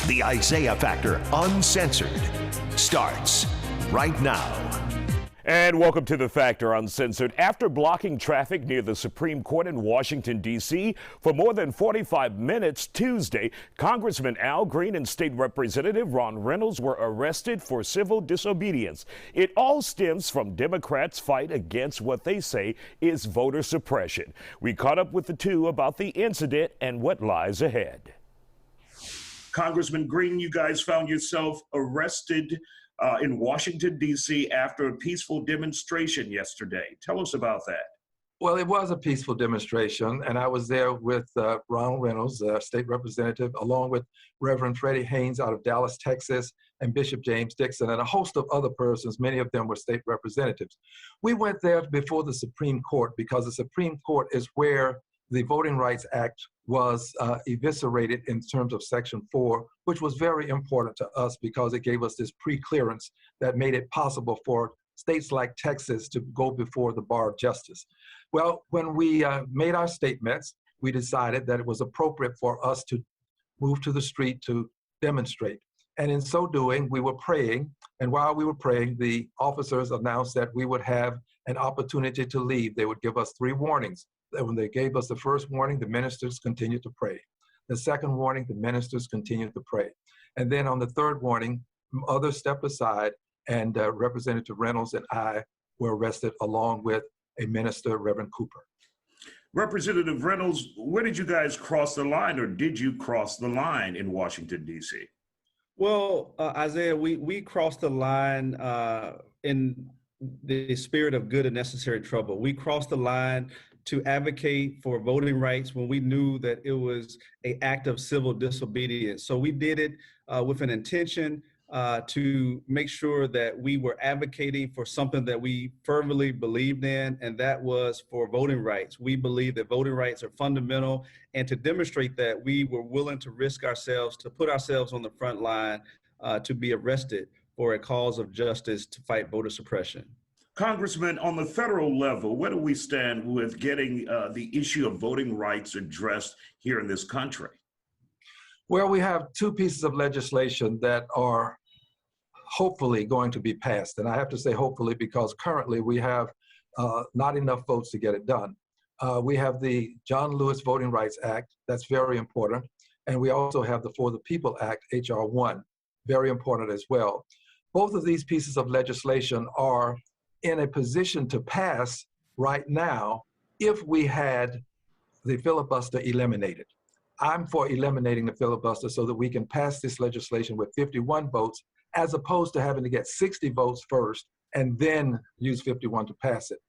The Isaiah Factor Uncensored starts right now. And welcome to The Factor Uncensored. After blocking traffic near the Supreme Court in Washington, D.C. for more than 45 minutes Tuesday, Congressman Al Green and State Representative Ron Reynolds were arrested for civil disobedience. It all stems from Democrats' fight against what they say is voter suppression. We caught up with the two about the incident and what lies ahead. Congressman Green, you guys found yourself arrested in Washington, D.C. after a peaceful demonstration yesterday. Tell us about that. Well, it was a peaceful demonstration, and I was there with Ron Reynolds, state representative, along with Reverend Freddie Haynes out of Dallas, Texas, and Bishop James Dixon, and a host of other persons. Many of them were state representatives. We went there before the Supreme Court because the Supreme Court is where the Voting Rights Act was eviscerated in terms of Section 4, which was very important to us because it gave us this pre-clearance that made it possible for states like Texas to go before the bar of justice. Well, when we made our statements, we decided that it was appropriate for us to move to the street to demonstrate. And in so doing, we were praying. And while we were praying, the officers announced that we would have an opportunity to leave. They would give us 3 warnings. When they gave us the first warning, the ministers continued to pray. The second warning, the ministers continued to pray. And then on the third warning, others stepped aside, and Representative Reynolds and I were arrested along with a minister, Reverend Cooper. Representative Reynolds, where did you guys cross the line, or did you cross the line in Washington, D.C.? Well, Isaiah, we crossed the line in the spirit of good and necessary trouble. We crossed the line to advocate for voting rights when we knew that it was an act of civil disobedience. So we did it with an intention to make sure that we were advocating for something that we fervently believed in, and that was for voting rights. We believe that voting rights are fundamental, and to demonstrate that, we were willing to risk ourselves, to put ourselves on the front line, to be arrested for a cause of justice to fight voter suppression. Congressman, on the federal level, where do we stand with getting the issue of voting rights addressed here in this country? Well, we have 2 pieces of legislation that are hopefully going to be passed. And I have to say hopefully because currently we have not enough votes to get it done. We have the John Lewis Voting Rights Act. That's very important. And we also have the For the People Act, H.R. 1, very important as well. Both of these pieces of legislation are in a position to pass right now if we had the filibuster eliminated. I'm for eliminating the filibuster so that we can pass this legislation with 51 votes, as opposed to having to get 60 votes first and then use 51 to pass it.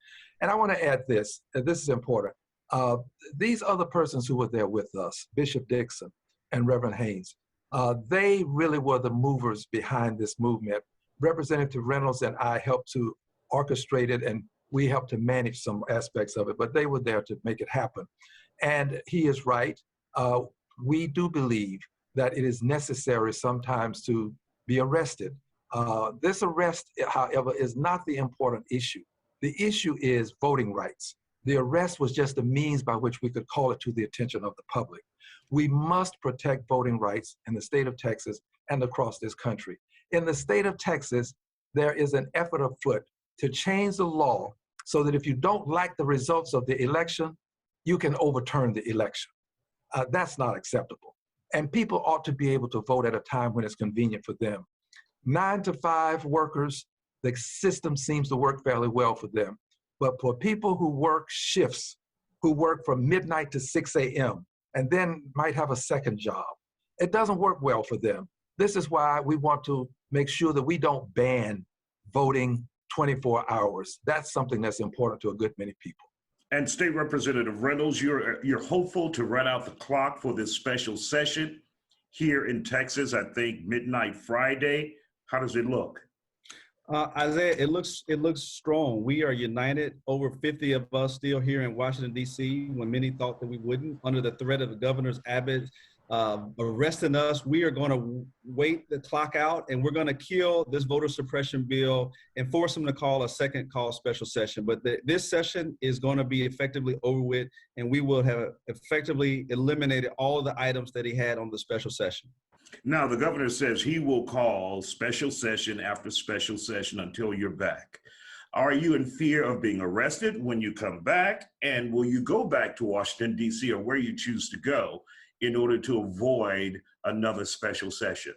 And I want to add this, and this is important. These other persons who were there with us, Bishop Dixon and Reverend Haynes, they really were the movers behind this movement. Representative Reynolds and I helped to orchestrate it, and we helped to manage some aspects of it, but they were there to make it happen. And he is right. We do believe that it is necessary sometimes to be arrested. This arrest, however, is not the important issue. The issue is voting rights. The arrest was just a means by which we could call it to the attention of the public. We must protect voting rights in the state of Texas and across this country. In the state of Texas, there is an effort afoot to change the law so that if you don't like the results of the election, you can overturn the election. That's not acceptable. And people ought to be able to vote at a time when it's convenient for them. 9 to 5 workers, the system seems to work fairly well for them. But for people who work shifts, who work from midnight to 6 a.m., and then might have a second job, it doesn't work well for them. This is why we want to make sure that we don't ban voting 24 hours. That's something that's important to a good many people. And State Representative Reynolds, you're hopeful to run out the clock for this special session here in Texas, I think midnight Friday. How does it look? Isaiah, it looks strong. We are united, over 50 of us still here in Washington, D.C., when many thought that we wouldn't, under the threat of the Governor's Abbott arresting us. We are going to wait the clock out, and we're going to kill this voter suppression bill and force them to call a second call special session. But this session is going to be effectively over with, and we will have effectively eliminated all of the items that he had on the special session. Now, the governor says he will call special session after special session until you're back. Are you in fear of being arrested when you come back? And will you go back to Washington, D.C. or where you choose to go in order to avoid another special session?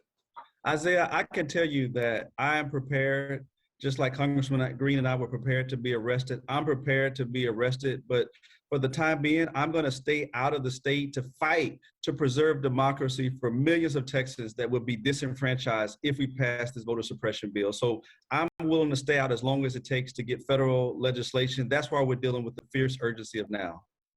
Isaiah, I can tell you that I am prepared, just like Congressman Green and I were prepared to be arrested. I'm prepared to be arrested, but for the time being, I'm going to stay out of the state to fight to preserve democracy for millions of Texans that would be disenfranchised if we pass this voter suppression bill. So I'm willing to stay out as long as it takes to get federal legislation. That's why we're dealing with the fierce urgency of now.